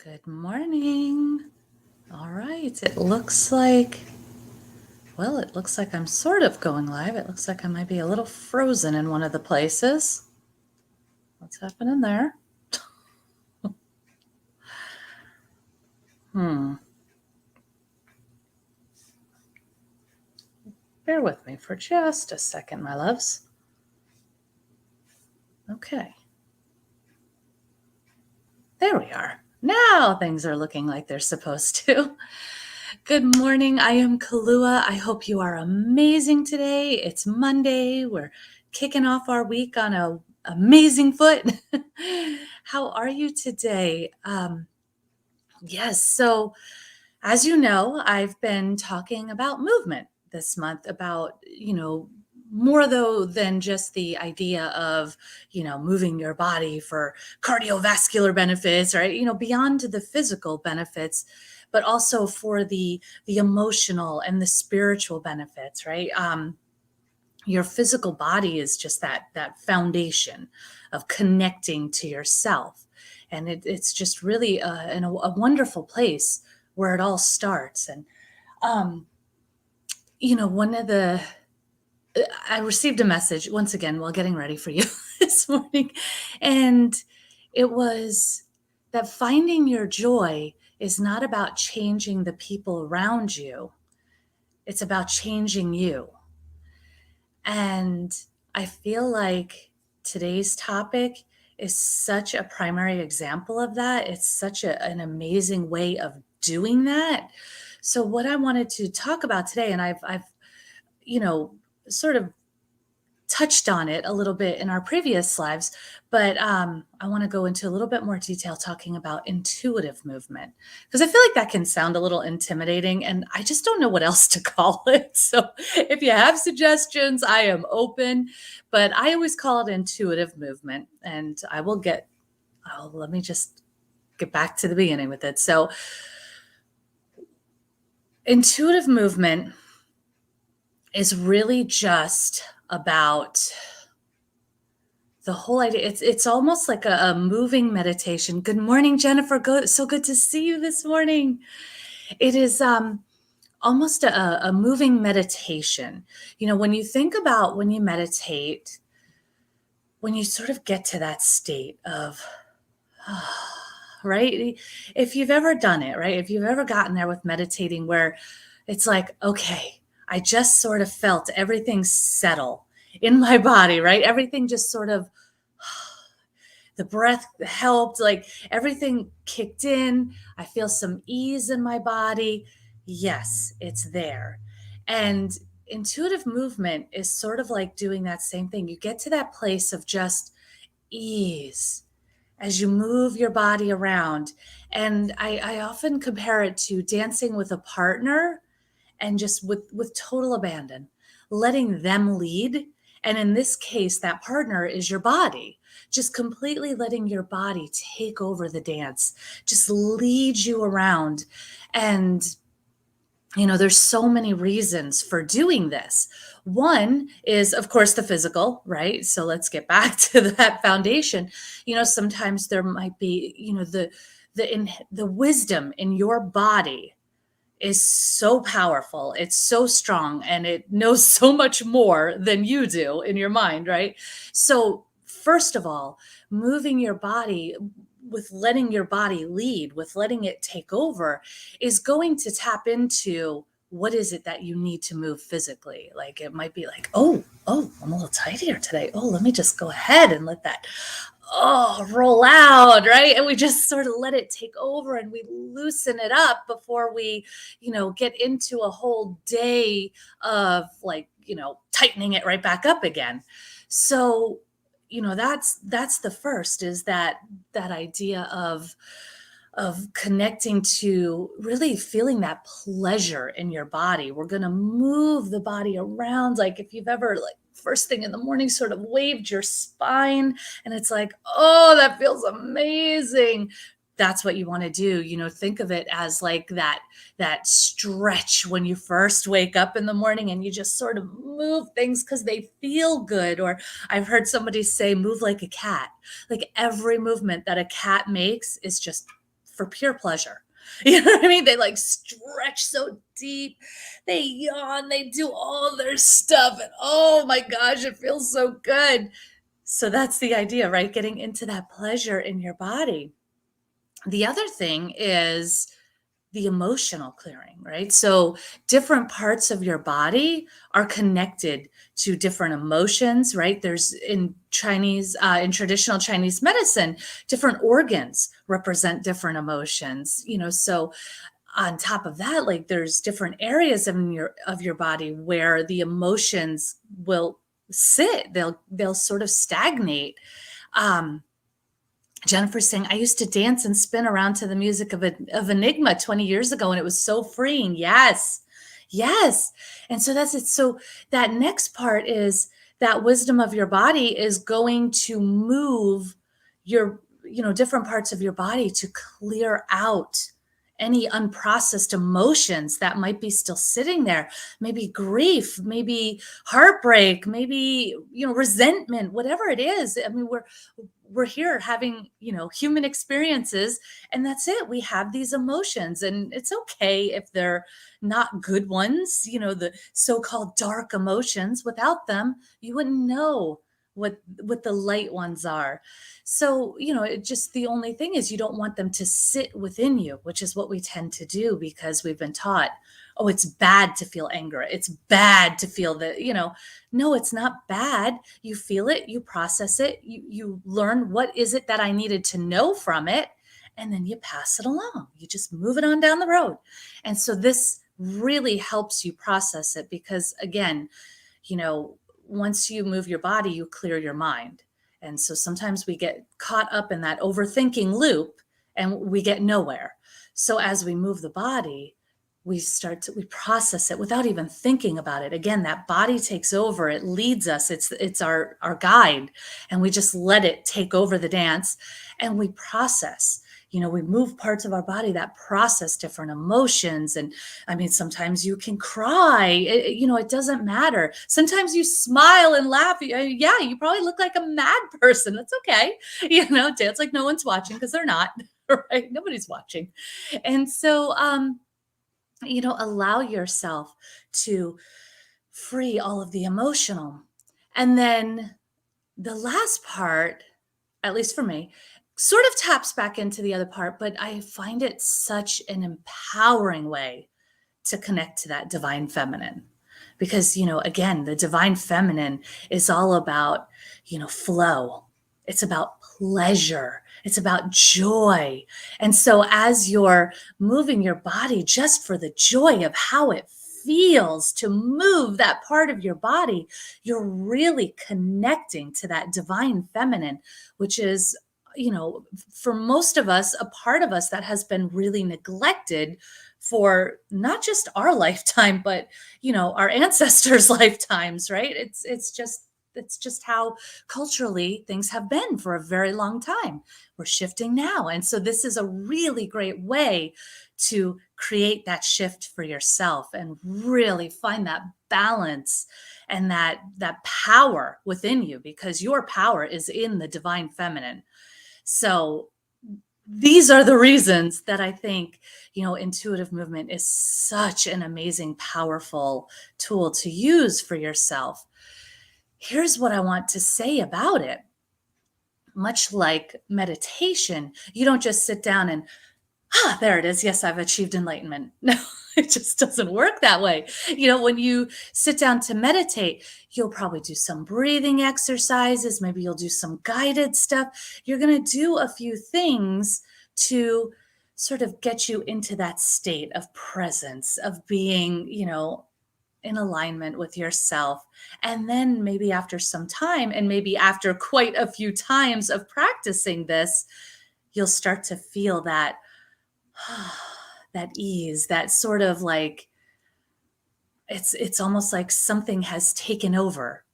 Good morning. All right. It looks like I'm sort of going live. It looks like I might be a little frozen in one of the places. What's happening there? Hmm. Bear with me for just a second, my loves. Okay. There we are. Now things are looking like they're supposed to. Good morning. I am Kalua. I hope you are amazing today. It's Monday. We're kicking off our week on a amazing foot. How are you today? Yes. So, as you know, I've been talking about movement this month about, more though than just the idea of, moving your body for cardiovascular benefits, right? Beyond the physical benefits, but also for the emotional and the spiritual benefits, right? Your physical body is just that foundation of connecting to yourself, and it's just really a wonderful place where it all starts. And um, one of the I received a message once again while getting ready for you this morning, and it was that finding your joy is not about changing the people around you, it's about changing you. And I feel like today's topic is such a primary example of that. It's such an amazing way of doing that. So what I wanted to talk about today, and I've you know sort of touched on it a little bit in our previous lives, but I want to go into a little bit more detail talking about intuitive movement, because I feel like that can sound a little intimidating and I just don't know what else to call it. So if you have suggestions, I am open, but I always call it intuitive movement. And let me just get back to the beginning with it. So, intuitive movement is really just about the whole idea. It's almost like a moving meditation. Good morning, Jennifer. So good to see you this morning. It is almost a moving meditation. When you think about when you meditate, when you sort of get to that state of, right? If you've ever done it, right? If you've ever gotten there with meditating where it's like, okay, I just sort of felt everything settle in my body, right? Everything just sort of, the breath helped, like everything kicked in. I feel some ease in my body. Yes, it's there. And intuitive movement is sort of like doing that same thing. You get to that place of just ease as you move your body around. And I often compare it to dancing with a partner, and just with total abandon, letting them lead. And in this case, that partner is your body, just completely letting your body take over the dance, just lead you around. And there's so many reasons for doing this. One is, of course, the physical, right? So let's get back to that foundation. Sometimes there might be, the wisdom in your body is so powerful. It's so strong and it knows so much more than you do in your mind, right? So, first of all, moving your body, with letting your body lead, with letting it take over, is going to tap into what is it that you need to move physically. Like it might be like, oh, I'm a little tight here today. Oh, let me just go ahead and let that roll out, right? And we just sort of let it take over and we loosen it up before we, get into a whole day of like, tightening it right back up again. So, that's the first, is that idea of connecting to really feeling that pleasure in your body. We're going to move the body around. Like if you've ever, like, first thing in the morning sort of waved your spine and it's like, oh, that feels amazing. That's what you want to do. Think of it as like that stretch when you first wake up in the morning and you just sort of move things because they feel good. Or I've heard somebody say, move like a cat. Like every movement that a cat makes is just for pure pleasure. You know what I mean? They like stretch so deep, they yawn, they do all their stuff, and oh my gosh, it feels so good. So that's the idea, right? Getting into that pleasure in your body. The other thing is the emotional clearing, right? So different parts of your body are connected to different emotions, right? There's in traditional Chinese medicine, different organs represent different emotions, so on top of that, like there's different areas of your body where the emotions will sit. They'll sort of stagnate. Um, Jennifer's saying, I used to dance and spin around to the music of Enigma 20 years ago, and it was so freeing. Yes. Yes. And so that's it. So that next part is that wisdom of your body is going to move your, different parts of your body to clear out any unprocessed emotions that might be still sitting there. Maybe grief, maybe heartbreak, maybe, resentment, whatever it is. I mean, we're here having human experiences, and that's it. We have these emotions, and it's okay if they're not good ones, the so-called dark emotions. Without them, you wouldn't know what the light ones are. So it just, the only thing is, you don't want them to sit within you, which is what we tend to do, because we've been taught, oh, it's bad to feel anger, it's bad to feel that. No, it's not bad. You feel it, you process it, you learn what is it that I needed to know from it, and then you pass it along. You just move it on down the road. And so this really helps you process it, because again, once you move your body, you clear your mind. And so sometimes we get caught up in that overthinking loop and we get nowhere. So as we move the body, we process it without even thinking about it. Again, that body takes over, it leads us, it's our guide, and we just let it take over the dance, and we process. We move parts of our body that process different emotions. And I mean, sometimes you can cry, it doesn't matter. Sometimes you smile and laugh. Yeah, you probably look like a mad person. That's okay. Dance like no one's watching, because they're not, right? Nobody's watching. And so, allow yourself to free all of the emotional. And then the last part, at least for me, sort of taps back into the other part, but I find it such an empowering way to connect to that divine feminine. Because, again, the divine feminine is all about, flow. It's about pleasure. It's about joy. And so as you're moving your body just for the joy of how it feels to move that part of your body, you're really connecting to that divine feminine, which is, for most of us, a part of us that has been really neglected for not just our lifetime, but our ancestors' lifetimes, right? It's just how culturally things have been for a very long time. We're shifting now. And so this is a really great way to create that shift for yourself and really find that balance and that power within you, because your power is in the divine feminine. So these are the reasons that I think, intuitive movement is such an amazing, powerful tool to use for yourself. Here's what I want to say about it. Much like meditation, you don't just sit down and, there it is. Yes, I've achieved enlightenment. No, it just doesn't work that way. When you sit down to meditate, you'll probably do some breathing exercises. Maybe you'll do some guided stuff. You're going to do a few things to sort of get you into that state of presence, of being, in alignment with yourself. And then maybe after some time, and maybe after quite a few times of practicing this, you'll start to feel that that ease, that sort of like, it's almost like something has taken over.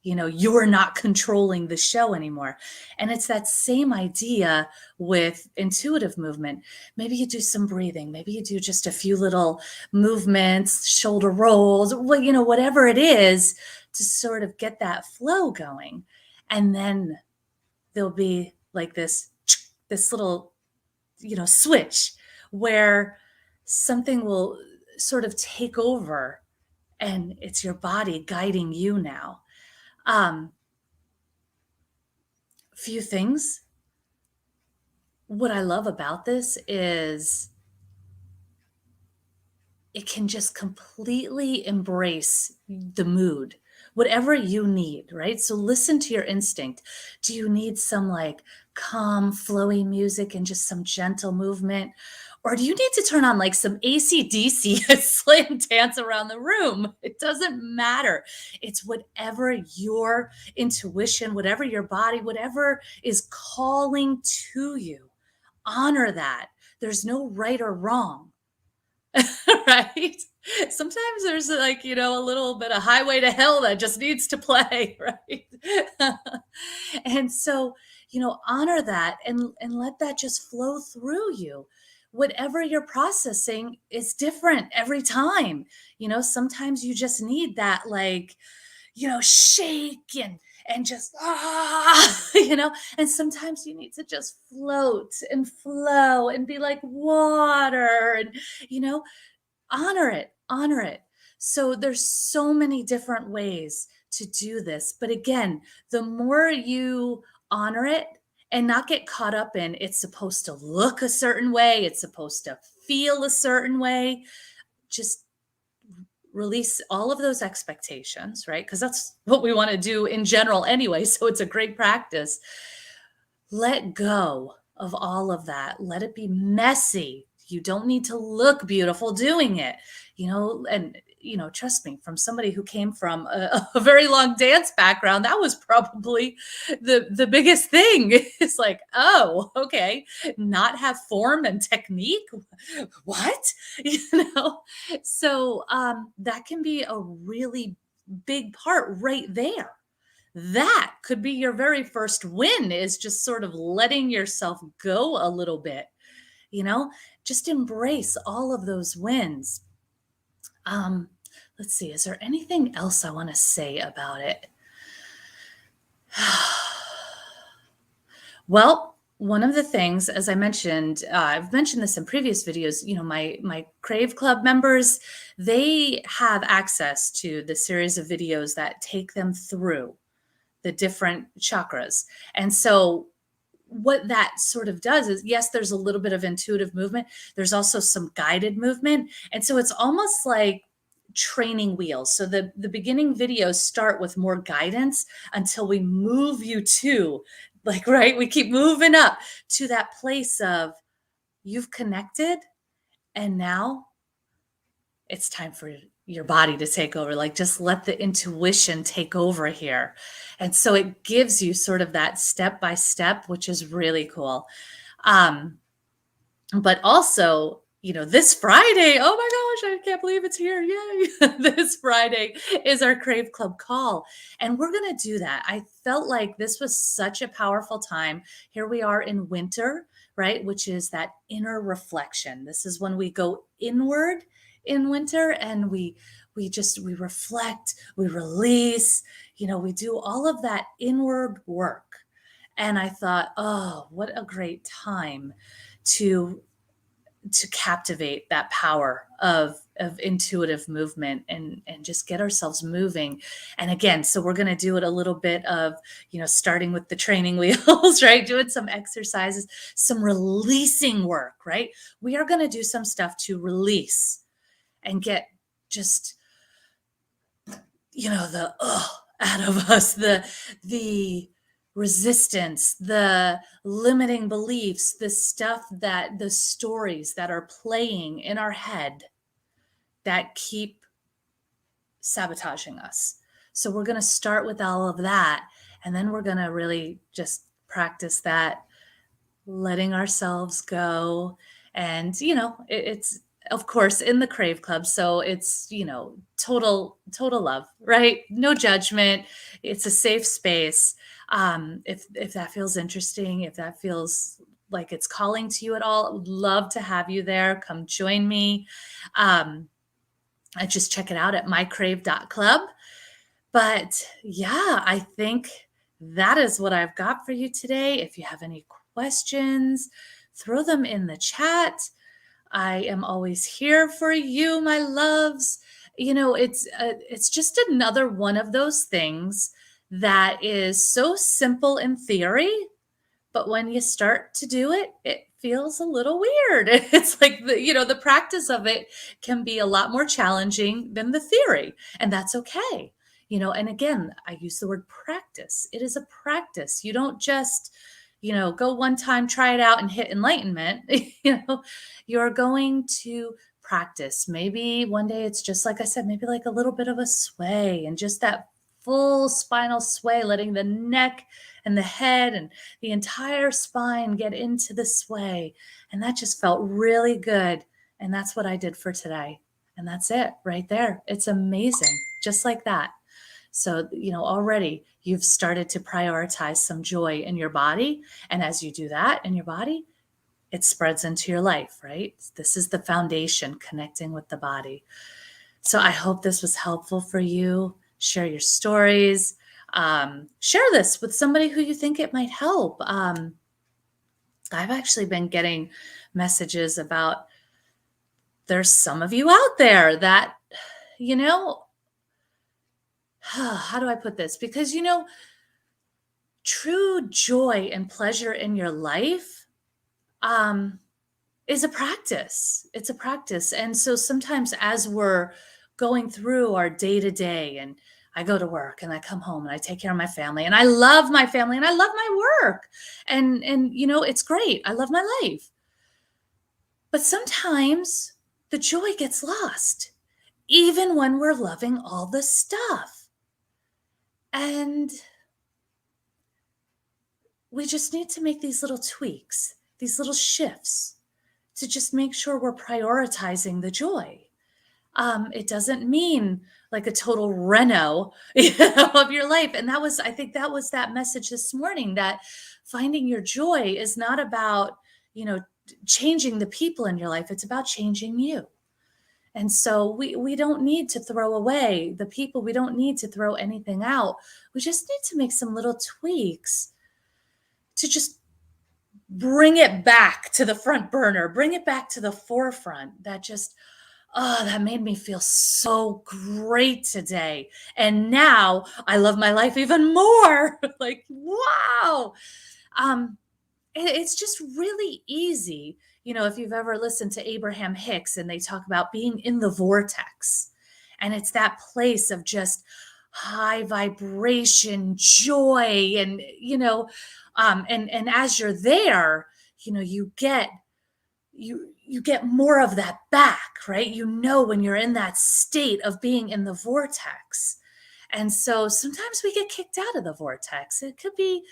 You're not controlling the show anymore. And it's that same idea with intuitive movement. Maybe you do some breathing, maybe you do just a few little movements, shoulder rolls, whatever it is, to sort of get that flow going. And then there'll be like this little switch where something will sort of take over and it's your body guiding you now. Um, few things. What I love about this is it can just completely embrace the mood, whatever you need, right? So listen to your instinct. Do you need some like calm, flowy music and just some gentle movement? Or do you need to turn on like some AC/DC and slam dance around the room? It doesn't matter. It's whatever your intuition, whatever your body, whatever is calling to you. Honor that. There's no right or wrong. Right? Sometimes there's like, a little bit of highway to hell that just needs to play, right? And so, honor that and let that just flow through you. Whatever you're processing is different every time. Sometimes you just need that like, shake and just and sometimes you need to just float and flow and be like water and you know honor it. So there's so many different ways to do this, but again, the more you honor it and not get caught up in it's supposed to look a certain way, it's supposed to feel a certain way, just release all of those expectations, right? Because that's what we want to do in general anyway. So it's a great practice. Let go of all of that. Let it be messy. You don't need to look beautiful doing it, and trust me, from somebody who came from a very long dance background, that was probably the biggest thing. It's like, oh, okay, not have form and technique. What? You know? So that can be a really big part right there. That could be your very first win, is just sort of letting yourself go a little bit, you know? Just embrace all of those wins. Um, let's see, is there anything else I want to say about it? Well, one of the things, as I mentioned, I've mentioned this in previous videos. My Crave Club members, they have access to the series of videos that take them through the different chakras. And so what that sort of does is, yes, there's a little bit of intuitive movement. There's also some guided movement. And so it's almost like training wheels. So the beginning videos start with more guidance until we move you to like, right? We keep moving up to that place of you've connected and now it's time for your body to take over. Like, just let the intuition take over here. And so it gives you sort of that step by step, which is really cool. But also, this Friday, oh my gosh, I can't believe it's here. Yay. This Friday is our Crave Club call. And we're going to do that. I felt like this was such a powerful time. Here we are in winter, right? Which is that inner reflection. This is when we go inward in winter and we reflect, we release, we do all of that inward work. And I thought, oh, what a great time to captivate that power of intuitive movement and just get ourselves moving. And again, so we're going to do it a little bit of, starting with the training wheels, right? Doing some exercises, some releasing work, right? We are going to do some stuff to release and get just, the out of us, the resistance, the limiting beliefs, the stuff the stories that are playing in our head that keep sabotaging us. So we're going to start with all of that. And then we're going to really just practice that, letting ourselves go. And, it's, of course, in the Crave Club. So it's, total love, right? No judgment. It's a safe space. If that feels interesting, if that feels like it's calling to you at all, I would love to have you there. Come join me. I just check it out at mycrave.club. But yeah, I think that is what I've got for you today. If you have any questions, throw them in the chat. I am always here for you, my loves. It's just another one of those things that is so simple in theory, but when you start to do it, it feels a little weird. It's like the practice of it can be a lot more challenging than the theory, and that's okay. And again, I use the word practice. It is a practice. You don't just, go one time, try it out and hit enlightenment. You're going to practice. Maybe one day it's just like I said, maybe like a little bit of a sway and just that full spinal sway, letting the neck and the head and the entire spine get into the sway. And that just felt really good. And that's what I did for today. And that's it right there. It's amazing. Just like that. So, already you've started to prioritize some joy in your body. And as you do that in your body, it spreads into your life, right? This is the foundation, connecting with the body. So I hope this was helpful for you. Share your stories. Share this with somebody who you think it might help. I've actually been getting messages about there's some of you out there that, how do I put this? Because, true joy and pleasure in your life is a practice. It's a practice. And so sometimes as we're going through our day to day, and I go to work and I come home and I take care of my family and I love my family and I love my work. And it's great. I love my life. But sometimes the joy gets lost, even when we're loving all the stuff. And we just need to make these little tweaks, these little shifts to just make sure we're prioritizing the joy. It doesn't mean like a total reno of your life. And I think that was that message this morning, that finding your joy is not about, changing the people in your life. It's about changing you. And so we don't need to throw away the people. We don't need to throw anything out. We just need to make some little tweaks to just bring it back to the front burner, bring it back to the forefront. That made me feel so great today. And now I love my life even more. Like, wow. It's just really easy. If you've ever listened to Abraham Hicks, and they talk about being in the vortex, and it's that place of just high vibration, joy, and, and as you're there, you get more of that back, right? When you're in that state of being in the vortex. And so sometimes we get kicked out of the vortex. It could be,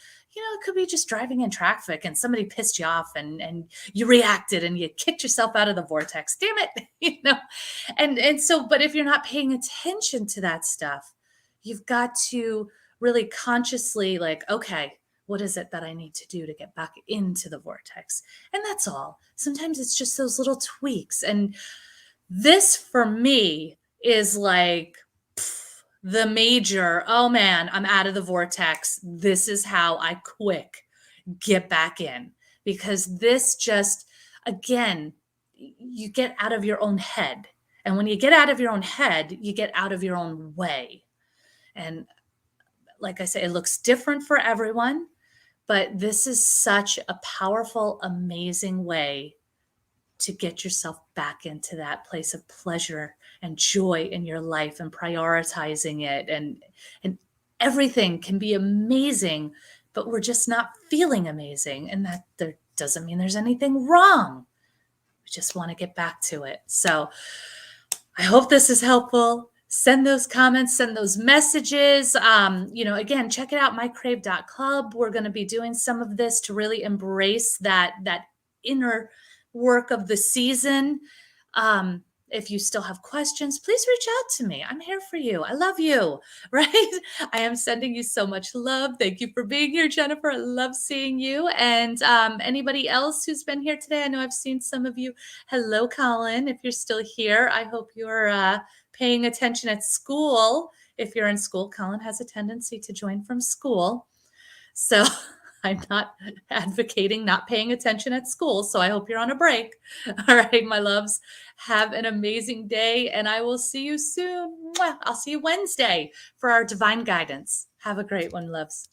just driving in traffic and somebody pissed you off and you reacted and you kicked yourself out of the vortex. Damn it. And so, but if you're not paying attention to that stuff, you've got to really consciously, like, okay, what is it that I need to do to get back into the vortex? And that's all. Sometimes it's just those little tweaks. And this for me is like the major, oh man, I'm out of the vortex. This is how I quick get back in. Because this just, again, you get out of your own head. And when you get out of your own head, you get out of your own way. And like I say, it looks different for everyone. But this is such a powerful, amazing way to get yourself back into that place of pleasure and joy in your life and prioritizing it. And everything can be amazing, but we're just not feeling amazing. And that there doesn't mean there's anything wrong. We just want to get back to it. So I hope this is helpful. Send those comments, send those messages. Again, check it out, mycrave.club. We're going to be doing some of this to really embrace that inner work of the season. If you still have questions, please reach out to me. I'm here for you. I love you, right? I am sending you so much love. Thank you for being here, Jennifer. I love seeing you. And anybody else who's been here today, I know I've seen some of you. Hello, Colin. If you're still here, I hope you're paying attention at school. If you're in school, Colin has a tendency to join from school. So I'm not advocating not paying attention at school. So I hope you're on a break. All right, my loves, have an amazing day and I will see you soon. Mwah! I'll see you Wednesday for our divine guidance. Have a great one, loves.